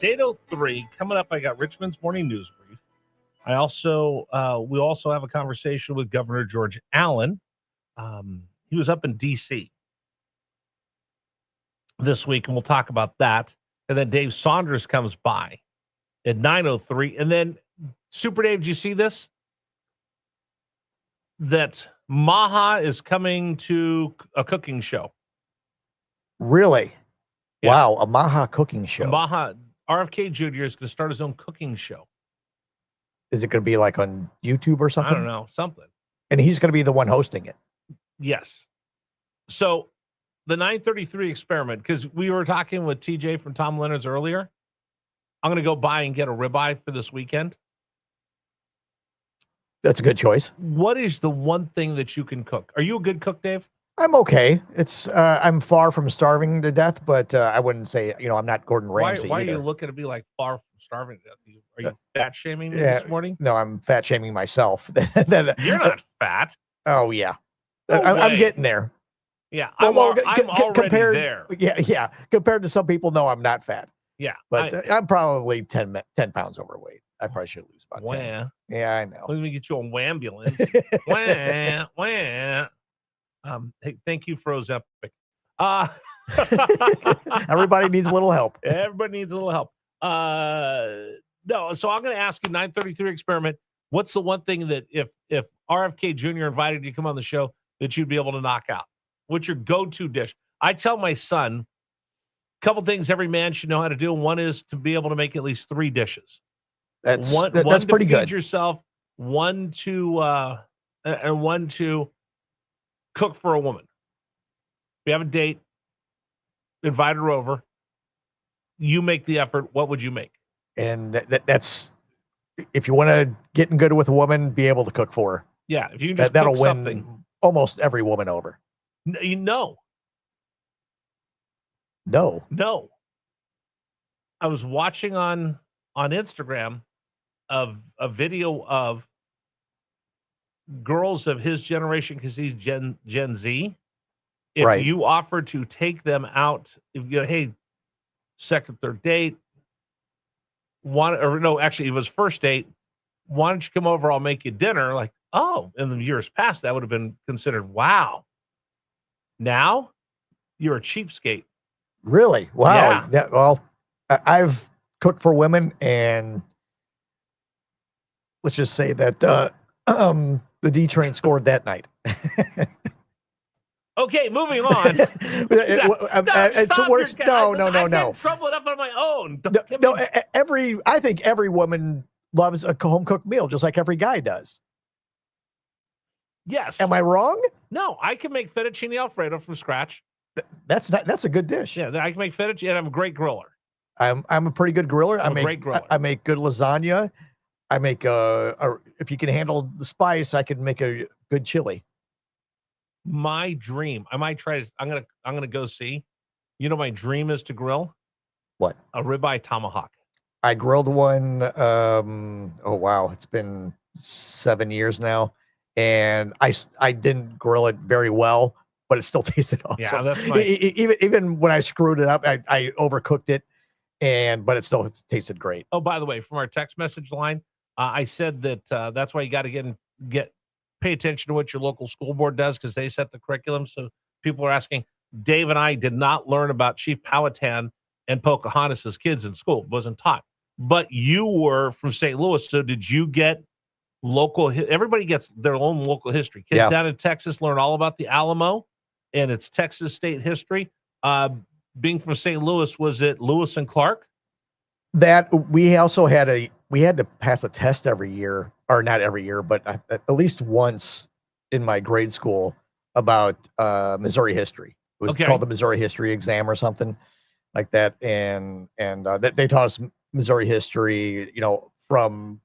8:03 coming up. I got Richmond's morning news brief. I also we also have a conversation with Governor George Allen. He was up in D.C. this week, and we'll talk about that. And then Dave Saunders comes by at 9:03. And then, Super Dave, did you see this? That Maha is coming to a cooking show. Really? Yeah. Wow, a Maha cooking show. Maha, RFK Jr. is going to start his own cooking show. Is it going to be like on YouTube or something? I don't know, something. And he's going to be the one hosting it. Yes. So the 933 experiment, because we were talking with TJ from Tom Leonard's earlier, I'm going to go buy and get a ribeye for this weekend. That's a good choice. What is the one thing that you can cook? Are you a good cook, Dave? I'm okay. It's I'm far from starving to death, but I wouldn't say, I'm not Gordon Ramsay. Why are either. you looking to be like far from starving to death? Are you fat shaming me this morning? No, I'm fat shaming myself. You're not fat. Oh yeah, No I'm getting there. Yeah, I'm already there. Yeah. Compared to some people, no, I'm not fat. Yeah, but I'm probably 10 pounds overweight. I probably should lose about 10. Wah. Yeah, I know. Let me get you a wambulance. Wah, wah. Hey, thank you for Ozempic. Everybody needs a little help. Everybody needs a little help. No, so I'm going to ask you, 933 experiment. What's the one thing that if RFK Jr. invited you to come on the show that you'd be able to knock out? What's your go-to dish? I tell my son a couple things every man should know how to do. One is to be able to make at least 3 dishes. That's one pretty feed good. Yourself, one to cook for a woman. If you have a date, invite her over. You make the effort. What would you make? And that's if you want to get in good with a woman, be able to cook for her. Yeah, if you can just that'll cook win something. Almost every woman over. No. I was watching on Instagram of a video of girls of his generation, because he's Gen Z. If you offer to take them out, if you go, hey, second, third date, it was first date. Why don't you come over? I'll make you dinner. Like, oh, in the years past, that would have been considered, wow. Now you're a cheapskate. Really? Wow. Yeah. Well, I've cooked for women, and let's just say that the D train scored that night. Okay, moving on. It works. No. Trouble it up on my own. I think every woman loves a home cooked meal, just like every guy does. Yes. Am I wrong? No, I can make fettuccine Alfredo from scratch. That's a good dish. Yeah, I can make fettuccine, and I'm a great griller. I'm a pretty good griller. I'm a great griller. I make good lasagna. I make if you can handle the spice, I can make a good chili. My dream, I might try. I'm gonna go see. My dream is to grill. What? A ribeye tomahawk. I grilled one. Oh wow, it's been 7 years now, and I didn't grill it very well, but it still tasted awesome. Yeah, that's even when I screwed it up, I overcooked it, but it still tasted great. Oh, by the way, from our text message line, I said that that's why you got to pay attention to what your local school board does, because they set the curriculum. So people are asking. Dave and I did not learn about Chief Powhatan and Pocahontas as kids in school. It wasn't taught. But you were from St. Louis, so did you get local? Everybody gets their own local history. Kids down in Texas learn all about the Alamo and its Texas state history. Being from St. Louis, was it Lewis and Clark? That we also had to pass a test every year, or not every year, but at least once in my grade school about Missouri history. It was called the Missouri history exam or something like that, and they taught us Missouri history, from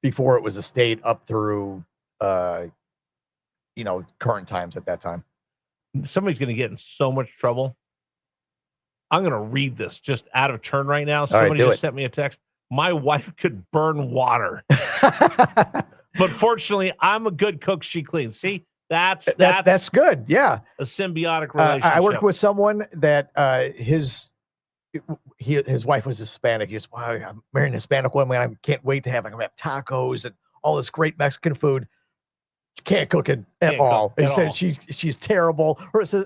before it was a state up through current times at that time. Somebody's going to get in so much trouble. I'm going to read this just out of turn right now. Somebody just sent me a text. My wife could burn water, but fortunately, I'm a good cook. She cleans. See, that's good. Yeah, a symbiotic relationship. I work with someone that his his wife was Hispanic. He goes, wow, I'm marrying a Hispanic woman. I can't wait to have, I'm gonna have tacos and all this great Mexican food. She can't cook it at all. He said she's terrible.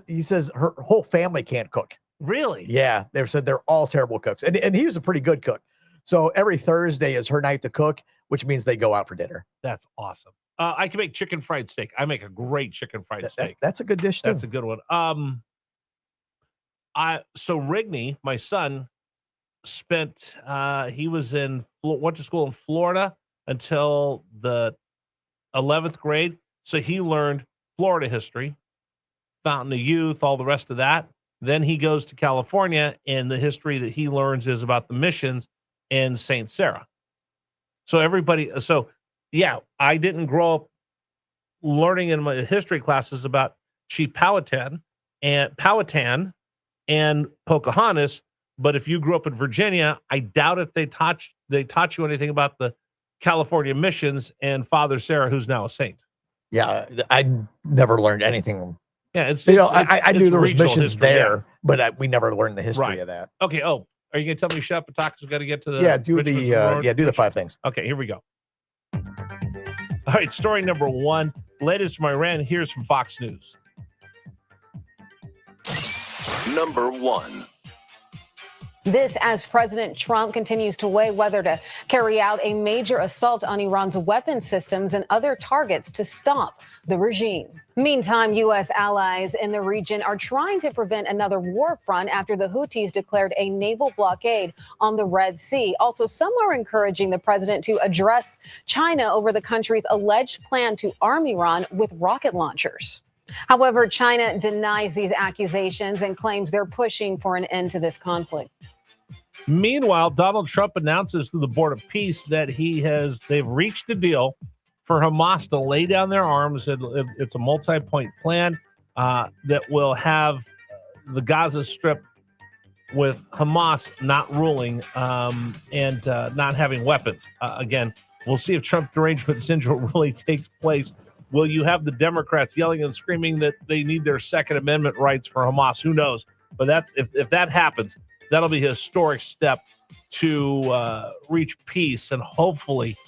He says her whole family can't cook. Really? Yeah, they said they're all terrible cooks, and he was a pretty good cook. So every Thursday is her night to cook, which means they go out for dinner. That's awesome. I can make chicken fried steak. I make a great chicken fried steak. That's a good dish too. That's a good one. So Rigney, my son, spent he went to school in Florida until the 11th grade. So he learned Florida history, Fountain of Youth, all the rest of that. Then he goes to California, and the history that he learns is about the missions in St. Sarah. So I didn't grow up learning in my history classes about Chief Powhatan and Pocahontas. But if you grew up in Virginia, I doubt if they taught you anything about the California missions and Father Sarah, who's now a saint. Yeah, I never learned anything. Yeah, I knew there was missions history, there, but we never learned the history of that. Okay. Oh, are you gonna tell me shut up and talk? We've got to get to the do the 5 things. Okay, here we go. All right, story number 1. Latest from Iran. Here's from Fox News. Number 1. This as President Trump continues to weigh whether to carry out a major assault on Iran's weapon systems and other targets to stop the regime. Meantime, U.S. allies in the region are trying to prevent another war front after the Houthis declared a naval blockade on the Red Sea. Also, some are encouraging the president to address China over the country's alleged plan to arm Iran with rocket launchers. However, China denies these accusations and claims they're pushing for an end to this conflict. Meanwhile, Donald Trump announces to the Board of Peace that they've reached a deal for Hamas to lay down their arms. It's a multi-point plan that will have the Gaza Strip with Hamas not ruling and not having weapons. Again, we'll see if Trump derangement syndrome really takes place. Will you have the Democrats yelling and screaming that they need their Second Amendment rights for Hamas? Who knows? But if that happens, that'll be a historic step to reach peace and hopefully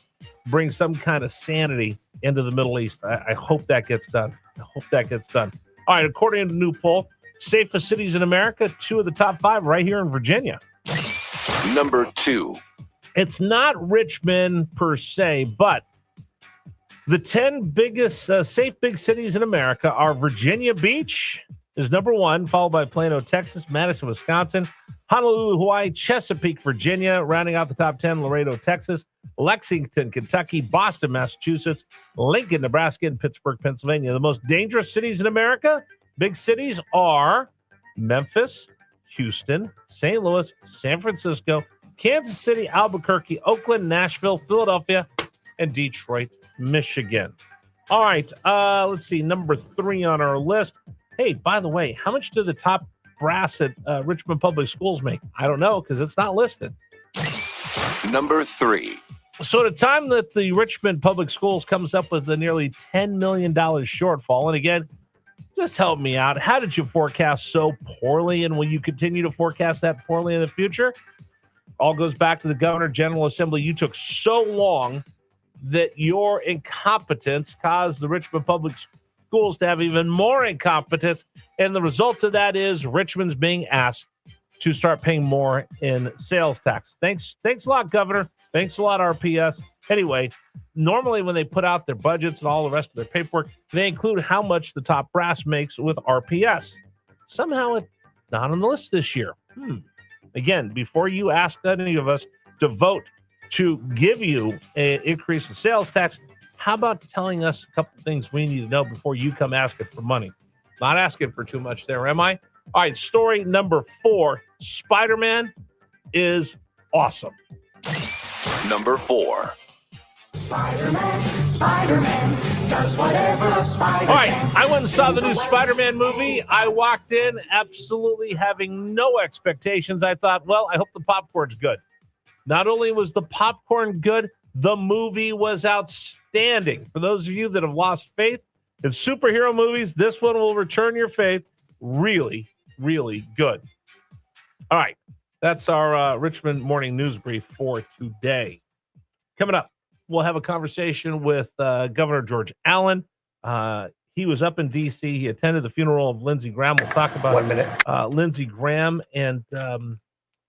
bring some kind of sanity into the Middle East. I hope that gets done. All right, according to a new poll, safest cities in America, 2 of the top 5 right here in Virginia. Number 2. It's not Richmond per se, but the 10 biggest safe big cities in America are Virginia Beach is number 1, followed by Plano, Texas, Madison, Wisconsin, Honolulu, Hawaii, Chesapeake, Virginia, rounding out the top 10, Laredo, Texas, Lexington, Kentucky, Boston, Massachusetts, Lincoln, Nebraska, and Pittsburgh, Pennsylvania. The most dangerous cities in America, big cities, are Memphis, Houston, St. Louis, San Francisco, Kansas City, Albuquerque, Oakland, Nashville, Philadelphia, and Detroit, Michigan. All right, let's see, number 3 on our list. Hey, by the way, how much do the top brass at Richmond Public Schools make? I don't know because it's not listed. Number 3. So at the time that the Richmond Public Schools comes up with the nearly $10 million shortfall, and again, just help me out. How did you forecast so poorly, and will you continue to forecast that poorly in the future? All goes back to the Governor General Assembly. You took so long that your incompetence caused the Richmond Public Schools to have even more incompetence, and the result of that is Richmond's being asked to start paying more in sales tax. Thanks a lot, Governor. Thanks a lot, RPS. Anyway, normally when they put out their budgets and all the rest of their paperwork, they include how much the top brass makes with RPS. Somehow it's not on the list this year. Again, before you ask any of us to vote to give you an increase in sales tax, how about telling us a couple things we need to know before you come asking for money? Not asking for too much there, am I? All right, story number 4. Spider-Man is awesome. Number 4. Spider-Man does whatever a spider All right, can. I went and saw the new Spider-Man movie. I walked in absolutely having no expectations. I thought, well, I hope the popcorn's good. Not only was the popcorn good, the movie was outstanding. For those of you that have lost faith in superhero movies, this one will return your faith. Really, really good. All right. That's our Richmond morning news brief for today. Coming up, we'll have a conversation with Governor George Allen. He was up in D.C. He attended the funeral of Lindsey Graham. We'll talk about 1 minute. Lindsey Graham and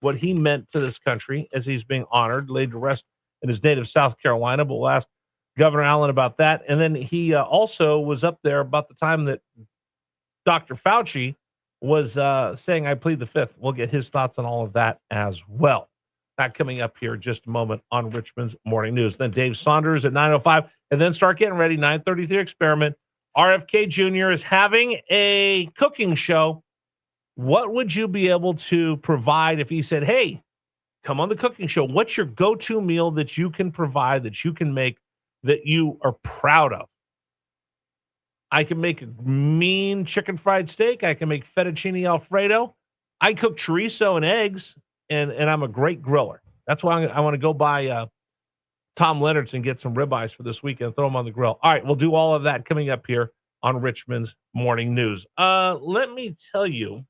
what he meant to this country as he's being honored, laid to rest in his native South Carolina. But we'll ask Governor Allen about that. And then he also was up there about the time that Dr. Fauci was saying, I plead the fifth. We'll get his thoughts on all of that as well. That coming up here just a moment on Richmond's Morning News. Then Dave Saunders at 9:05, and then start getting ready. 9:33 Experiment. RFK Jr. is having a cooking show. What would you be able to provide if he said, hey, come on the cooking show? What's your go-to meal that you can provide, that you can make, that you are proud of? I can make a mean chicken fried steak. I can make fettuccine Alfredo. I cook chorizo and eggs, and I'm a great griller. That's why I want to go buy Tom Leonard's and get some ribeyes for this weekend, throw them on the grill. All right, we'll do all of that coming up here on Richmond's Morning News. Let me tell you